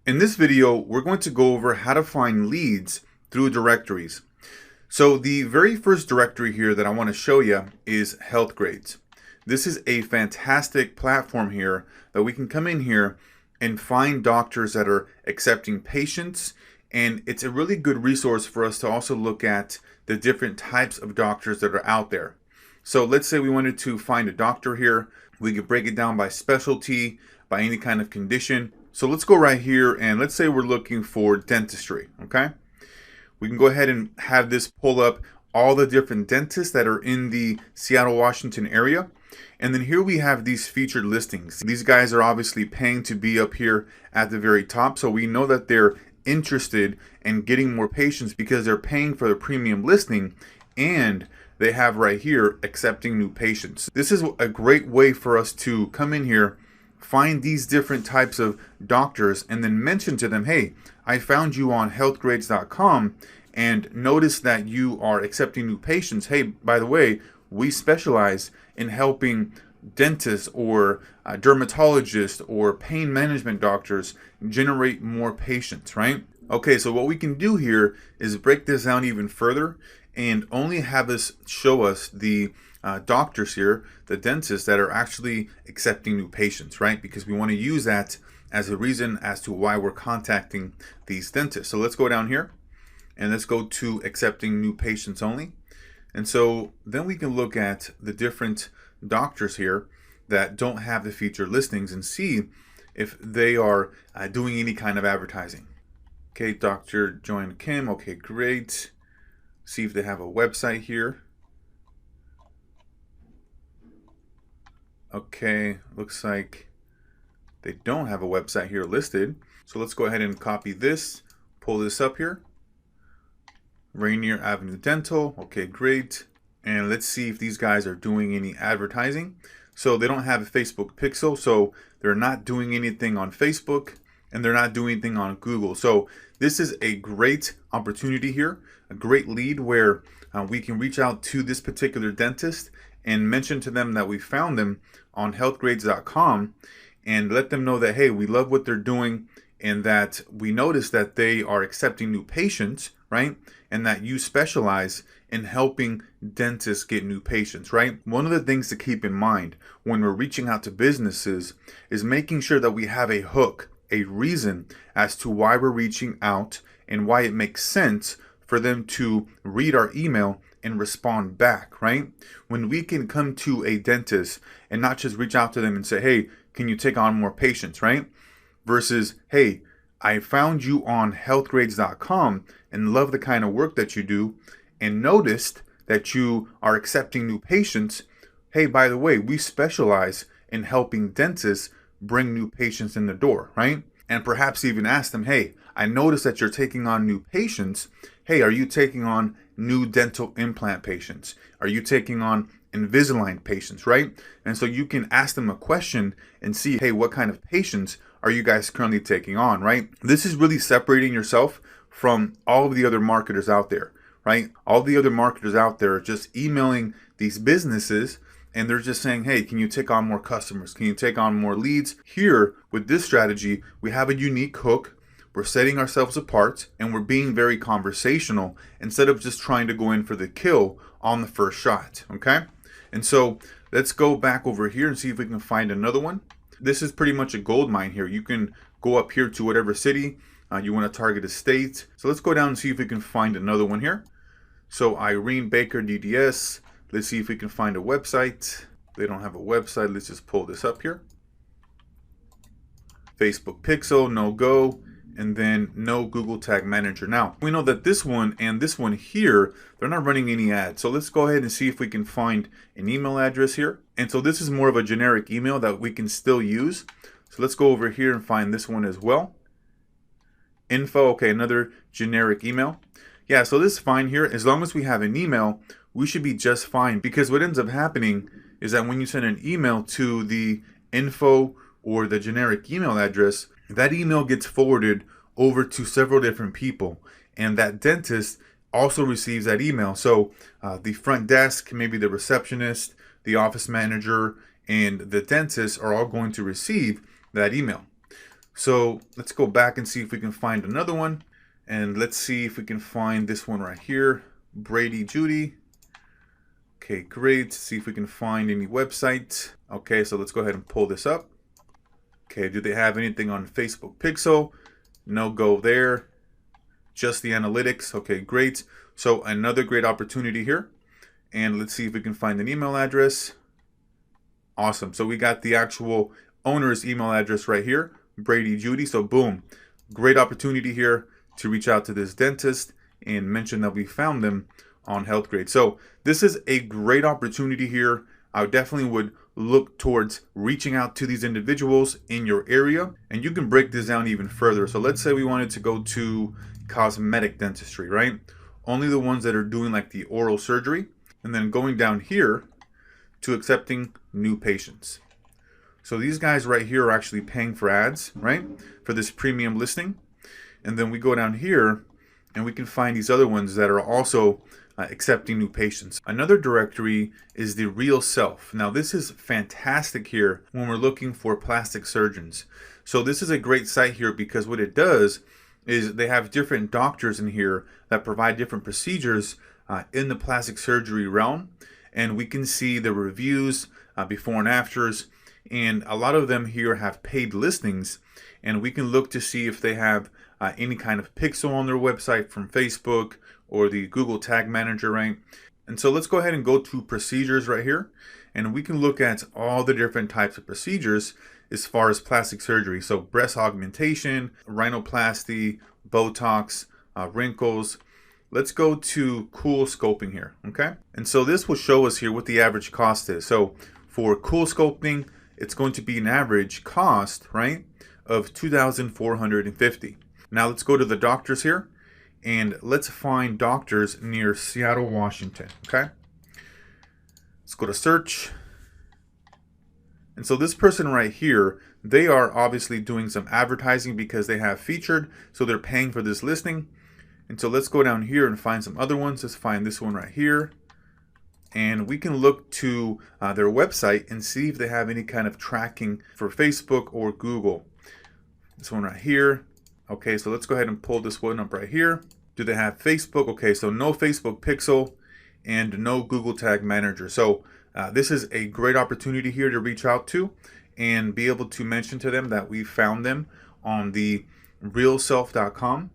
In this video, we're going to go over how to find leads through directories. So the very first directory here that I want to show you is Healthgrades. This is a fantastic platform here that we can come in here and find doctors that are accepting patients, and it's a really good resource for us to also look at the different types of doctors that are out there. So let's say we wanted to find a doctor here. We could break it down by specialty, by any kind of condition. So let's go right here and let's say we're looking for dentistry, okay? We can go ahead and have this pull up all the different dentists that are in the Seattle, Washington area. And then here we have these featured listings. These guys are obviously paying to be up here at the very top. So we know that they're interested in getting more patients because they're paying for the premium listing, and they have right here accepting new patients. This is a great way for us to come in here, find these different types of doctors, and then mention to them, hey, I found you on healthgrades.com and notice that you are accepting new patients. Hey, by the way, we specialize in helping dentists or dermatologists or pain management doctors generate more patients, right? Okay, so what we can do here is break this down even further and only have us show us the doctors here, the dentists that are actually accepting new patients, right? Because we want to use that as a reason as to why we're contacting these dentists. So let's go down here and let's go to accepting new patients only. And so then we can look at the different doctors here that don't have the featured listings and see if they are doing any kind of advertising. Okay, Dr. Joanne Kim, okay, great. See if they have a website here. Okay, looks like they don't have a website here listed. So let's go ahead and copy this, pull this up here. Rainier Avenue Dental, okay, great. And let's see if these guys are doing any advertising. So they don't have a Facebook pixel, so they're not doing anything on Facebook, and they're not doing anything on Google. So this is a great opportunity here, a great lead where we can reach out to this particular dentist and mention to them that we found them on healthgrades.com and let them know that, hey, we love what they're doing and that we notice that they are accepting new patients, right? And that you specialize in helping dentists get new patients, right? One of the things to keep in mind when we're reaching out to businesses is making sure that we have a hook, a reason as to why we're reaching out and why it makes sense for them to read our email and respond back, right? When we can come to a dentist and not just reach out to them and say, hey, can you take on more patients, right? Versus, hey, I found you on healthgrades.com and love the kind of work that you do and noticed that you are accepting new patients. Hey, by the way, we specialize in helping dentists bring new patients in the door, right? And perhaps even ask them, hey, I noticed that you're taking on new patients. Hey, are you taking on new dental implant patients? Are you taking on Invisalign patients, right? And so you can ask them a question and see, hey, what kind of patients are you guys currently taking on, right? This is really separating yourself from all of the other marketers out there, right? All the other marketers out there are just emailing these businesses and they're just saying, hey, can you take on more customers? Can you take on more leads? Here, with this strategy, we have a unique hook. We're setting ourselves apart and we're being very conversational instead of just trying to go in for the kill on the first shot, okay? And so let's go back over here and see if we can find another one. This is pretty much a gold mine here. You can go up here to whatever city you want to target a state. So let's go down and see if we can find another one here. So Irene Baker DDS. Let's see if we can find a website. They don't have a website. Let's just pull this up here. Facebook Pixel, no go. And then no Google Tag Manager. Now, we know that this one and this one here, they're not running any ads. So let's go ahead and see if we can find an email address here. And so this is more of a generic email that we can still use. So let's go over here and find this one as well. Info, okay, another generic email. Yeah, so this is fine here. As long as we have an email, we should be just fine, because what ends up happening is that when you send an email to the info or the generic email address, that email gets forwarded over to several different people, and that dentist also receives that email. So the front desk, maybe the receptionist, the office manager, and the dentist are all going to receive that email. So let's go back and see if we can find another one. And let's see if we can find this one right here, Brady Judy. Okay, great. See if we can find any website. Okay, so let's go ahead and pull this up. Okay, do they have anything on Facebook Pixel? No go there. Just the analytics. Okay, great. So another great opportunity here. And let's see if we can find an email address. Awesome. So we got the actual owner's email address right here, Brady Judy. So boom, great opportunity here to reach out to this dentist and mention that we found them on HealthGrade. So this is a great opportunity here. I definitely would look towards reaching out to these individuals in your area, and you can break this down even further. So let's say we wanted to go to cosmetic dentistry, right? Only the ones that are doing like the oral surgery, and then going down here to accepting new patients. So these guys right here are actually paying for ads, right? For this premium listing. And then we go down here and we can find these other ones that are also accepting new patients. Another directory is the Real Self. Now this is fantastic here when we're looking for plastic surgeons. So this is a great site here because what it does is they have different doctors in here that provide different procedures in the plastic surgery realm. And we can see the reviews before and afters. And a lot of them here have paid listings. And we can look to see if they have any kind of pixel on their website from Facebook or the Google Tag Manager, right? And so let's go ahead and go to procedures right here. And we can look at all the different types of procedures as far as plastic surgery. So breast augmentation, rhinoplasty, Botox, wrinkles. Let's go to CoolSculpting here, okay? And so this will show us here what the average cost is. So for CoolSculpting, it's going to be an average cost, right, of $2,450. Now let's go to the doctors here, and let's find doctors near Seattle, Washington, okay? Let's go to search. And so this person right here, they are obviously doing some advertising because they have featured, so they're paying for this listing. And so let's go down here and find some other ones. Let's find this one right here. And we can look to their website and see if they have any kind of tracking for Facebook or Google. This one right here. Okay, so let's go ahead and pull this one up right here. Do they have Facebook? Okay, so no Facebook Pixel and no Google Tag Manager. So this is a great opportunity here to reach out to and be able to mention to them that we found them on the realself.com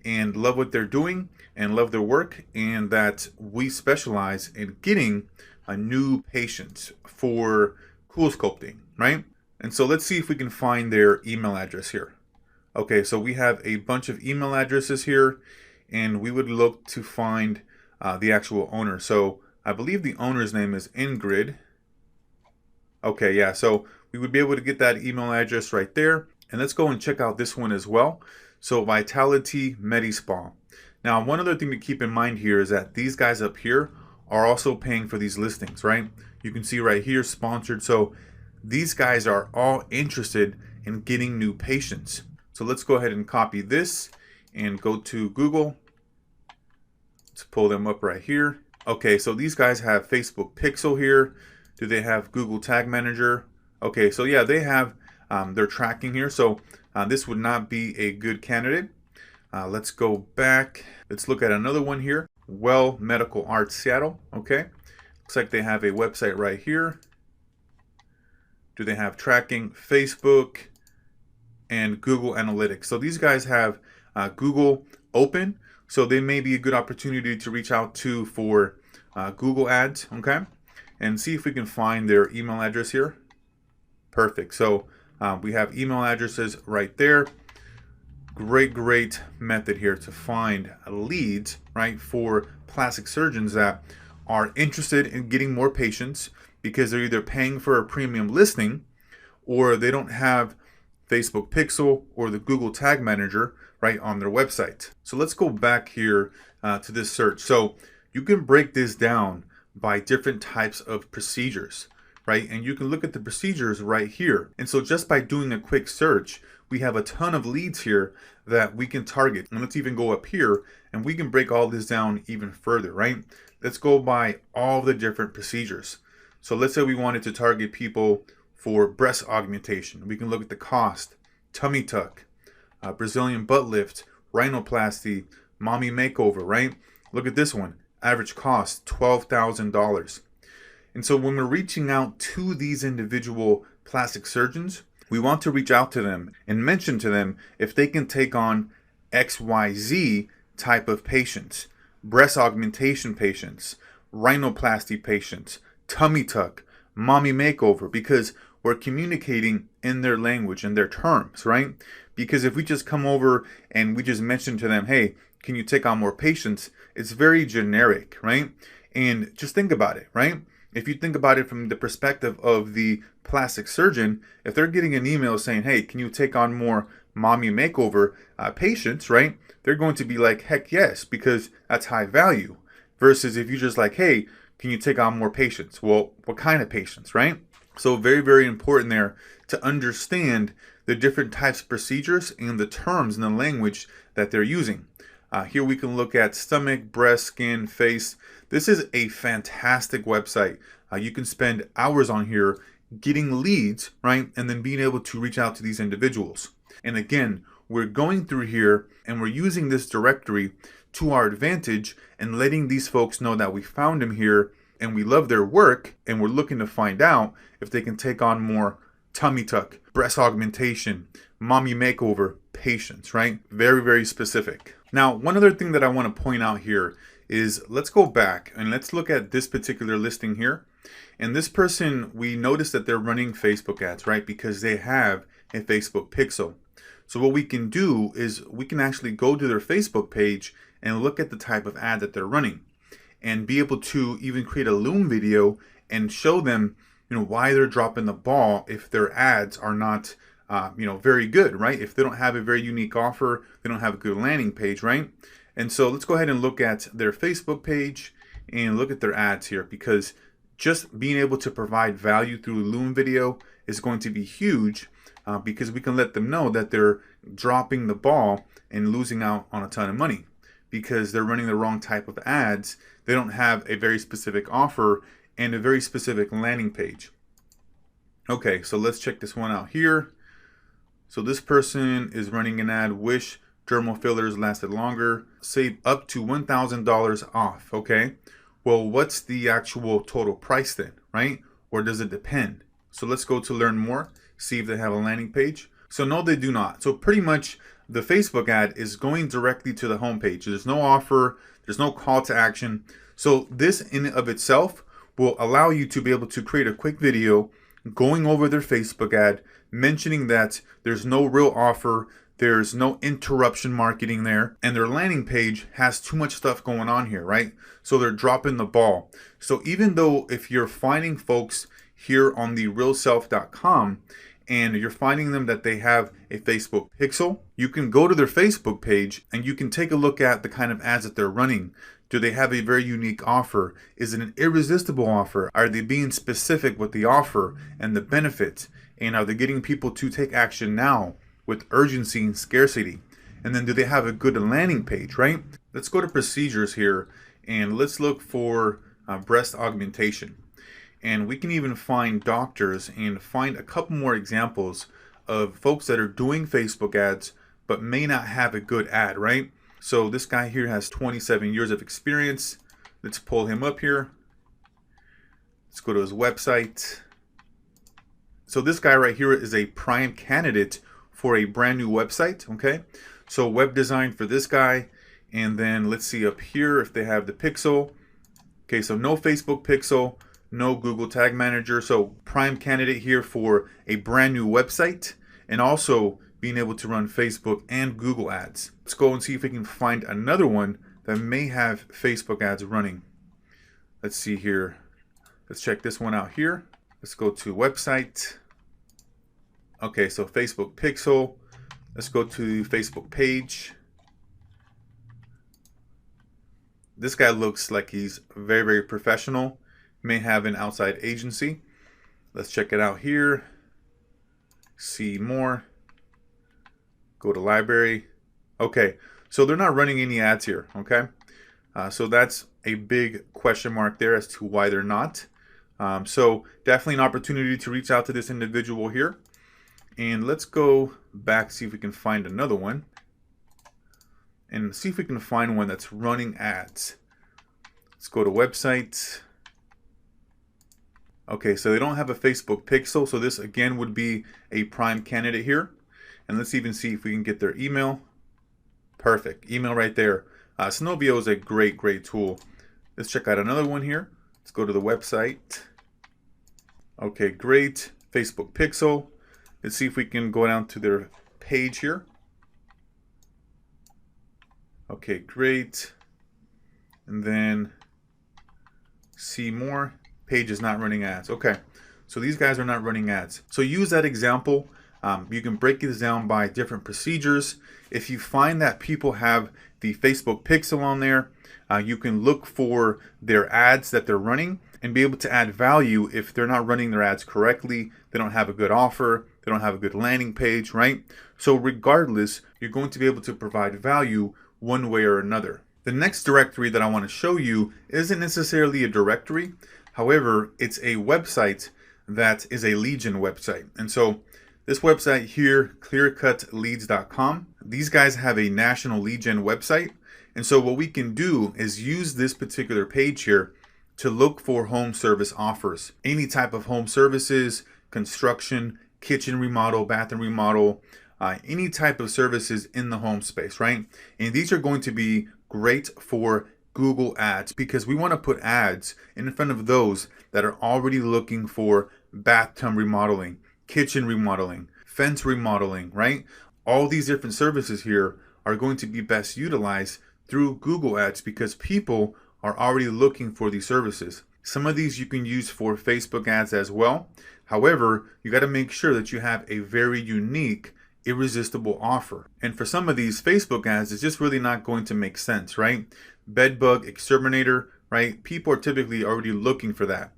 and love what they're doing and love their work, and that we specialize in getting a new patient for CoolSculpting, right? And so let's see if we can find their email address here. Okay, so we have a bunch of email addresses here, and we would look to find the actual owner. So I believe the owner's name is Ingrid. Okay, yeah, so we would be able to get that email address right there. And let's go and check out this one as well. So Vitality Medispa. Now, one other thing to keep in mind here is that these guys up here are also paying for these listings, right? You can see right here, sponsored. So these guys are all interested in getting new patients. So let's go ahead and copy this and go to Google. Let's pull them up right here. Okay, so these guys have Facebook Pixel here. Do they have Google Tag Manager? Okay, so yeah, they have their tracking here. So this would not be a good candidate. Let's go back. Let's look at another one here. Well Medical Arts Seattle. Okay, looks like they have a website right here. Do they have tracking? Facebook and Google Analytics. So these guys have Google open, so they may be a good opportunity to reach out to for Google ads, okay? And see if we can find their email address here. Perfect. So we have email addresses right there. Great method here to find leads, right, for plastic surgeons that are interested in getting more patients because they're either paying for a premium listing or they don't have Facebook Pixel or the Google Tag Manager right on their website. So let's go back here to this search. So you can break this down by different types of procedures, right? And you can look at the procedures right here. And so just by doing a quick search, we have a ton of leads here that we can target. And let's even go up here and we can break all this down even further, right? Let's go by all the different procedures. So let's say we wanted to target people for breast augmentation. We can look at the cost, tummy tuck, Brazilian butt lift, rhinoplasty, mommy makeover, right? Look at this one. Average cost $12,000. And so when we're reaching out to these individual plastic surgeons, we want to reach out to them and mention to them if they can take on XYZ type of patients, breast augmentation patients, rhinoplasty patients, tummy tuck, mommy makeover, because we're communicating in their language, in their terms, right? Because if we just come over and we just mention to them, hey, can you take on more patients? It's very generic, right? And just think about it, right? If you think about it from the perspective of the plastic surgeon, if they're getting an email saying, hey, can you take on more mommy makeover patients, right? They're going to be like, heck yes, because that's high value. Versus if you just like, hey, can you take on more patients? Well, what kind of patients, right? So very, very important there to understand the different types of procedures and the terms and the language that they're using. Here we can look at stomach, breast, skin, face. This is a fantastic website. You can spend hours on here getting leads, right? And then being able to reach out to these individuals. And again, we're going through here and we're using this directory to our advantage and letting these folks know that we found them here and we love their work and we're looking to find out if they can take on more tummy tuck, breast augmentation, mommy makeover patients, right? Very, very specific. Now, one other thing that I want to point out here is let's go back and let's look at this particular listing here. And this person, we notice that they're running Facebook ads, right? Because they have a Facebook pixel. So what we can do is we can actually go to their Facebook page and look at the type of ad that they're running and be able to even create a Loom video and show them, why they're dropping the ball if their ads are not, very good, right? If they don't have a very unique offer, they don't have a good landing page, right? And so let's go ahead and look at their Facebook page and look at their ads here, because just being able to provide value through Loom video is going to be huge, because we can let them know that they're dropping the ball and losing out on a ton of money because they're running the wrong type of ads. They don't have a very specific offer and a very specific landing page. Okay, so let's check this one out here. So this person is running an ad, wish dermal fillers lasted longer, save up to $1,000 off. Okay, well, what's the actual total price then, right? Or does it depend? So let's go to learn more, see if they have a landing page. So no, they do not. So pretty much the Facebook ad is going directly to the homepage. There's no offer, there's no call to action. So this in and of itself will allow you to be able to create a quick video going over their Facebook ad, mentioning that there's no real offer, there's no interruption marketing there, and their landing page has too much stuff going on here, right? So they're dropping the ball. So even though if you're finding folks here on the realself.com and you're finding them that they have a Facebook pixel, you can go to their Facebook page and you can take a look at the kind of ads that they're running. Do they have a very unique offer? Is it an irresistible offer? Are they being specific with the offer and the benefits? And are they getting people to take action now with urgency and scarcity? And then do they have a good landing page, right? Let's go to procedures here and let's look for breast augmentation. And we can even find doctors and find a couple more examples of folks that are doing Facebook ads but may not have a good ad, right? So this guy here has 27 years of experience. Let's pull him up here. Let's go to his website. So this guy right here is a prime candidate for a brand new website, okay? So web design for this guy. And then let's see up here if they have the pixel. Okay, so no Facebook pixel, no Google Tag Manager. So prime candidate here for a brand new website and also being able to run Facebook and Google ads. Let's go and see if we can find another one that may have Facebook ads running. Let's see here. Let's check this one out here. Let's go to website. Okay, so Facebook pixel. Let's go to Facebook page. This guy looks like he's very, very professional. May have an outside agency. Let's check it out here. See more. Go to library. Okay, so they're not running any ads here, okay? So that's a big question mark there as to why they're not. So definitely an opportunity to reach out to this individual here. And let's go back, see if we can find another one. And see if we can find one that's running ads. Let's go to website. Okay, so they don't have a Facebook pixel, so this again would be a prime candidate here. And let's even see if we can get their email. Perfect, email right there. Synovio is a great tool. Let's check out another one here. Let's go to the website. Okay, great, Facebook pixel. Let's see if we can go down to their page here. Okay, great. And then see more. Page is not running ads. Okay, so these guys are not running ads. So use that example. You can break this down by different procedures. If you find that people have the Facebook pixel on there, you can look for their ads that they're running and be able to add value if they're not running their ads correctly, they don't have a good offer, they don't have a good landing page, right? So regardless, you're going to be able to provide value one way or another. The next directory that I want to show you isn't necessarily a directory. However, it's a website that is a lead gen website. And so this website here, clearcutleads.com, these guys have a national lead gen website. And so what we can do is use this particular page here to look for home service offers. Any type of home services, construction, kitchen remodel, bathroom remodel, any type of services in the home space, right? And these are going to be great for Google Ads because we want to put ads in front of those that are already looking for bathtub remodeling, kitchen remodeling, fence remodeling, right? All these different services here are going to be best utilized through Google Ads because people are already looking for these services. Some of these you can use for Facebook ads as well. However, you got to make sure that you have a very unique, irresistible offer. And for some of these Facebook ads, it's just really not going to make sense, right? Bedbug exterminator, right? People are typically already looking for that.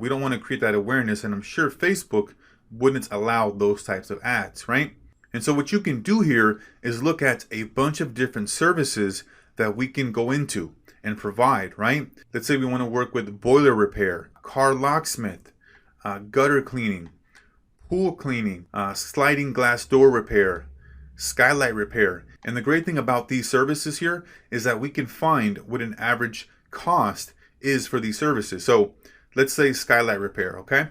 We don't want to create that awareness, and I'm sure Facebook wouldn't allow those types of ads, right? And so what you can do here is look at a bunch of different services that we can go into and provide, right? Let's say we want to work with boiler repair, car locksmith, gutter cleaning, pool cleaning, sliding glass door repair, skylight repair. And the great thing about these services here is that we can find what an average cost is for these services. So let's say skylight repair, okay?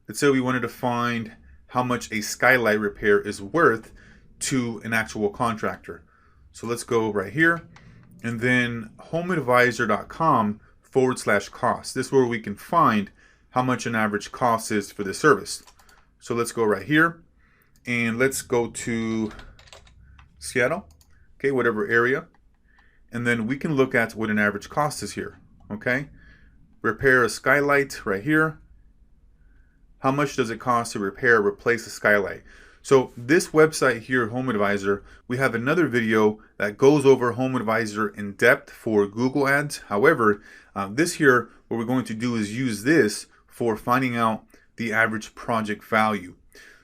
Let's say we wanted to find how much a skylight repair is worth to an actual contractor. So let's go right here and then homeadvisor.com/cost. This is where we can find how much an average cost is for this service. So let's go right here and let's go to Seattle, okay, whatever area. And then we can look at what an average cost is here, okay? Repair a skylight right here. How much does it cost to repair or replace a skylight? So this website here, Home Advisor, we have another video that goes over Home Advisor in depth for Google Ads. However, this here, what we're going to do is use this for finding out the average project value.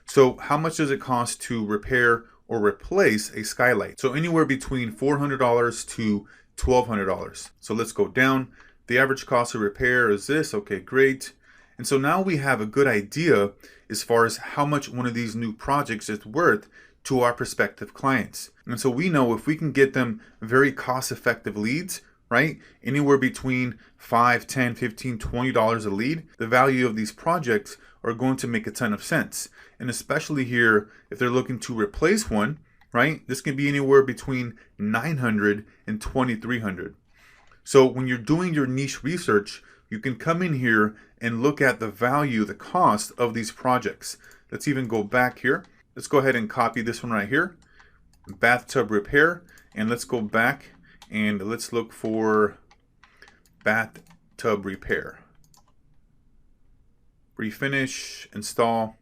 So how much does it cost to repair or replace a skylight? So anywhere between $400 to $1,200. So let's go down. The average cost of repair is this. Okay, great. And so now we have a good idea as far as how much one of these new projects is worth to our prospective clients. And so we know if we can get them very cost-effective leads, right? Anywhere between $5, $10, $15, $20 a lead, the value of these projects are going to make a ton of sense. And especially here, if they're looking to replace one, right? This can be anywhere between $900 and $2,300. So when you're doing your niche research, you can come in here and look at the value, the cost of these projects. Let's even go back here. Let's go ahead and copy this one right here, bathtub repair, and let's go back and let's look for bathtub repair. Refinish, install.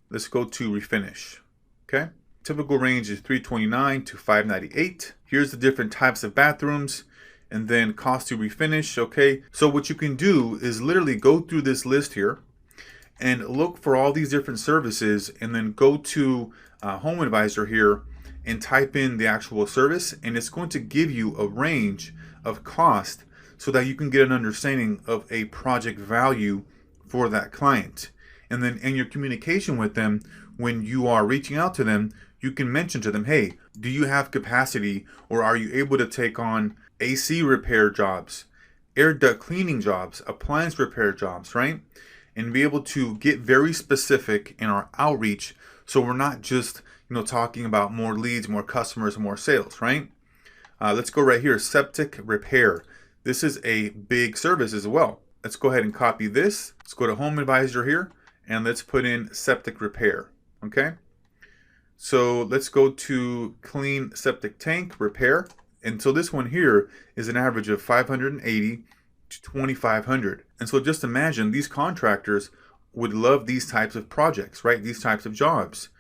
Let's go to refinish, okay? Typical range is $329 to $598. Here's the different types of bathrooms. And then cost to refinish, okay? So what you can do is literally go through this list here and look for all these different services and then go to Home Advisor here and type in the actual service, and it's going to give you a range of cost so that you can get an understanding of a project value for that client. And then in your communication with them, when you are reaching out to them, you can mention to them, hey, do you have capacity, or are you able to take on AC repair jobs, air duct cleaning jobs, appliance repair jobs, right? And be able to get very specific in our outreach, so we're not just talking about more leads, more customers, more sales, right? Let's go right here, septic repair. This is a big service as well. Let's go ahead and copy this. Let's go to Home Advisor here, and let's put in septic repair, okay? So let's go to clean septic tank repair. And so this one here is an average of 580 to 2,500. And so just imagine these contractors would love these types of projects, right? These types of jobs.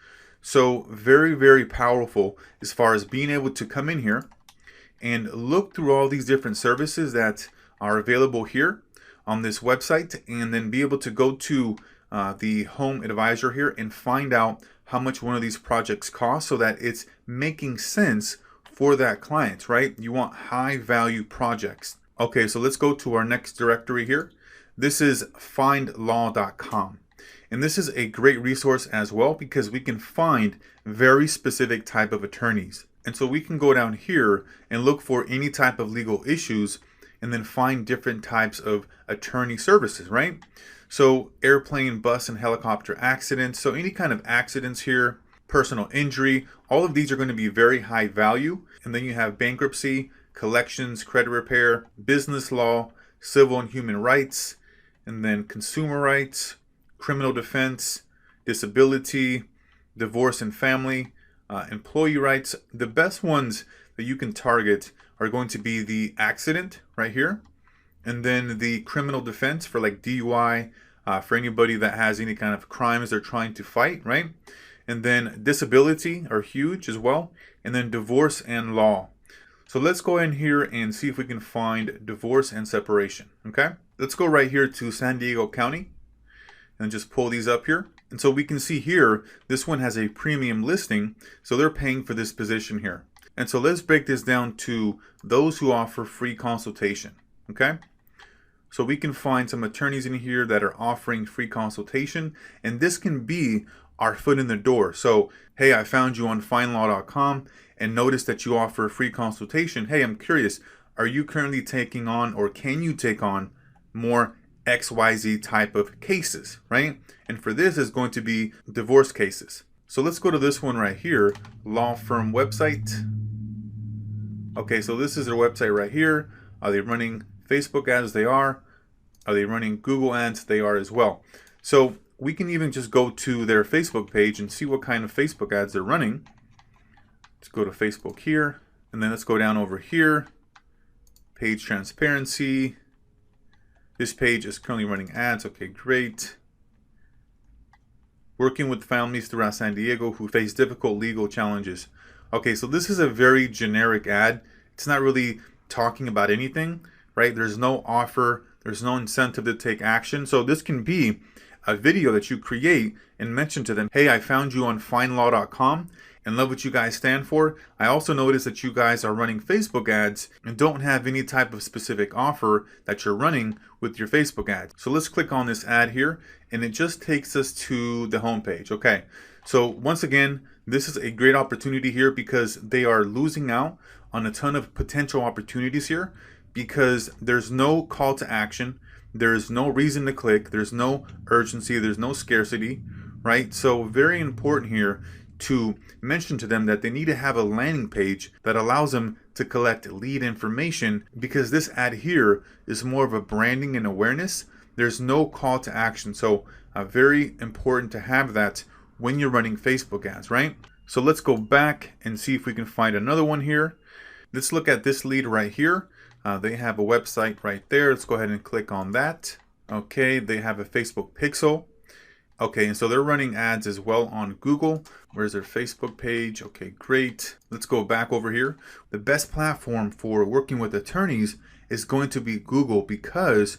So very, very powerful as far as being able to come in here and look through all these different services that are available here on this website, and then be able to go to the Home Advisor here and find out how much one of these projects costs, so that it's making sense for that client, right? You want high value projects. Okay, so let's go to our next directory here. This is findlaw.com. And this is a great resource as well, because we can find very specific type of attorneys. And so we can go down here and look for any type of legal issues, and then find different types of attorney services, right? So airplane, bus, and helicopter accidents. So any kind of accidents here, personal injury, all of these are going to be very high value. And then you have bankruptcy, collections, credit repair, business law, civil and human rights, and then consumer rights, criminal defense, disability, divorce and family, employee rights. The best ones that you can target are going to be the accident right here, and then the criminal defense for like DUI, for anybody that has any kind of crimes they're trying to fight, right? And then disability are huge as well, and then divorce and law. So let's go in here and see if we can find divorce and separation, okay? Let's go right here to San Diego County and just pull these up here. And so we can see here, this one has a premium listing, so they're paying for this position here. And so let's break this down to those who offer free consultation, okay? So we can find some attorneys in here that are offering free consultation, and this can be our foot in the door. So, hey, I found you on findlaw.com and noticed that you offer free consultation. Hey, I'm curious, are you currently taking on, or can you take on more XYZ type of cases, right? And for this is going to be divorce cases. So let's go to this one right here, law firm website. Okay, so this is their website right here. Are they running Facebook ads? They are. Are they running Google ads? They are as well. So we can even just go to their Facebook page and see what kind of Facebook ads they're running. Let's go to Facebook here, and then let's go down over here. Page transparency. This page is currently running ads. Okay, great. Working with families throughout San Diego who face difficult legal challenges. Okay, so this is a very generic ad. It's not really talking about anything, right? There's no offer. There's no incentive to take action. So this can be a video that you create and mention to them, hey, I found you on findlaw.com and love what you guys stand for. I also noticed that you guys are running Facebook ads and don't have any type of specific offer that you're running with your Facebook ads. So let's click on this ad here, and it just takes us to the homepage. Okay, so once again, this is a great opportunity here because they are losing out on a ton of potential opportunities here because there's no call to action. There's no reason to click. There's no urgency. There's no scarcity, right? So very important here to mention to them that they need to have a landing page that allows them to collect lead information, because this ad here is more of a branding and awareness. There's no call to action. So very important to have that when you're running Facebook ads, right? So let's go back and see if we can find another one here. Let's look at this lead right here. They have a website right there. Let's go ahead and click on that. Okay, they have a Facebook pixel. Okay, and so they're running ads as well on Google. Where's their Facebook page? Okay, great. Let's go back over here. The best platform for working with attorneys is going to be Google, because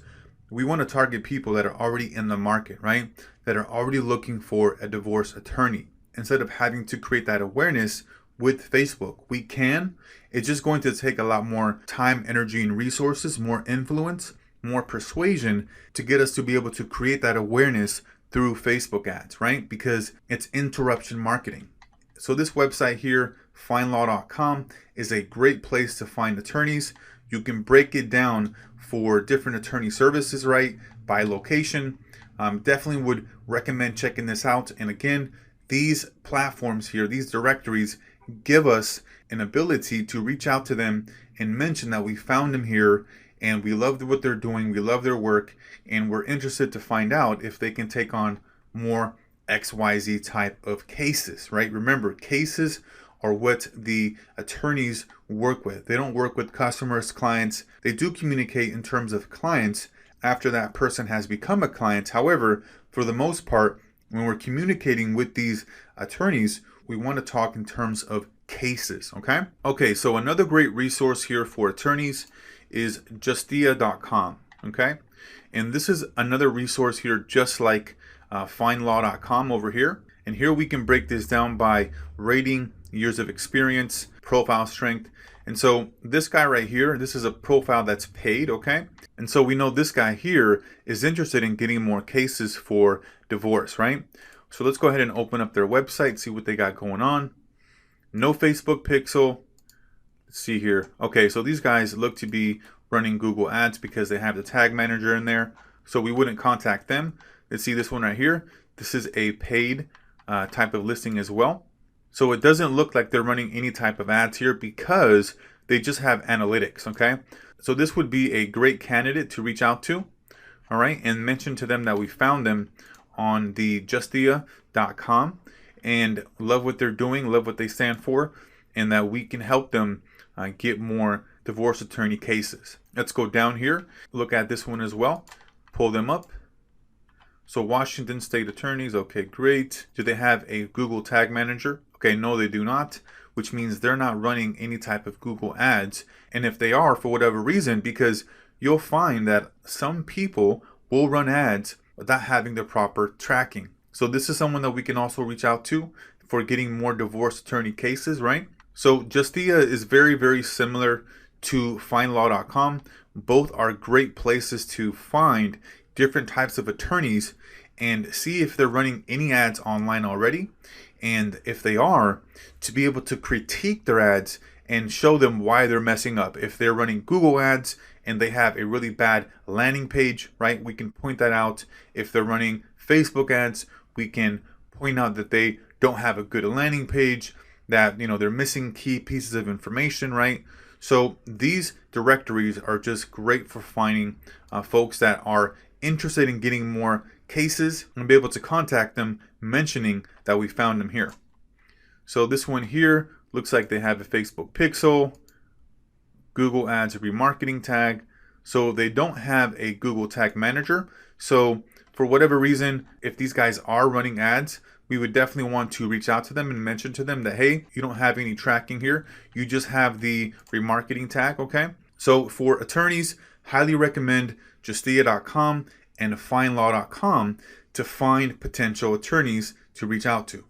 we want to target people that are already in the market, right? That are already looking for a divorce attorney. Instead of having to create that awareness with Facebook, we can. It's just going to take a lot more time, energy, and resources, more influence, more persuasion to get us to be able to create that awareness through Facebook ads, right? Because it's interruption marketing. So this website here, findlaw.com, is a great place to find attorneys. You can break it down for different attorney services, right? By location. Definitely would recommend checking this out. And again, these platforms here, these directories, give us an ability to reach out to them and mention that we found them here and we love what they're doing, we love their work, and we're interested to find out if they can take on more XYZ type of cases, right? Remember, cases are what the attorneys work with. They don't work with customers, clients. They do communicate in terms of clients after that person has become a client. However, for the most part, when we're communicating with these attorneys, we want to talk in terms of cases, okay? Okay, so another great resource here for attorneys is justia.com, okay? And this is another resource here just like findlaw.com over here. And here we can break this down by rating, years of experience, profile strength. And so this guy right here, this is a profile that's paid, okay? And so we know this guy here is interested in getting more cases for divorce, right? So let's go ahead and open up their website, see what they got going on. No Facebook pixel. Let's see here. Okay, so these guys look to be running Google ads because they have the tag manager in there. So we wouldn't contact them. Let's see this one right here. This is a paid type of listing as well. So it doesn't look like they're running any type of ads here because they just have analytics, okay? So this would be a great candidate to reach out to, all right? And mention to them that we found them on the justia.com and love what they're doing, love what they stand for, and that we can help them get more divorce attorney cases. Let's go down here, look at this one as well, pull them up. So Washington State Attorneys, okay, great. Do they have a Google Tag Manager? Okay, no, they do not, which means they're not running any type of Google ads. And if they are, for whatever reason, because you'll find that some people will run ads without having the proper tracking. So this is someone that we can also reach out to for getting more divorce attorney cases, right? So Justia is very, very similar to findlaw.com. Both are great places to find different types of attorneys and see if they're running any ads online already. And if they are, to be able to critique their ads and show them why they're messing up. If they're running Google ads and they have a really bad landing page, right, we can point that out. If they're running Facebook ads, we can point out that they don't have a good landing page, that they're missing key pieces of information, right? So these directories are just great for finding folks that are interested in getting more cases and be able to contact them mentioning that we found them here. So this one here looks like they have a Facebook pixel, Google Ads remarketing tag. So they don't have a Google Tag Manager. So for whatever reason, if these guys are running ads, we would definitely want to reach out to them and mention to them that, hey, you don't have any tracking here. You just have the remarketing tag, okay? So for attorneys, highly recommend justia.com and findlaw.com to find potential attorneys to reach out to.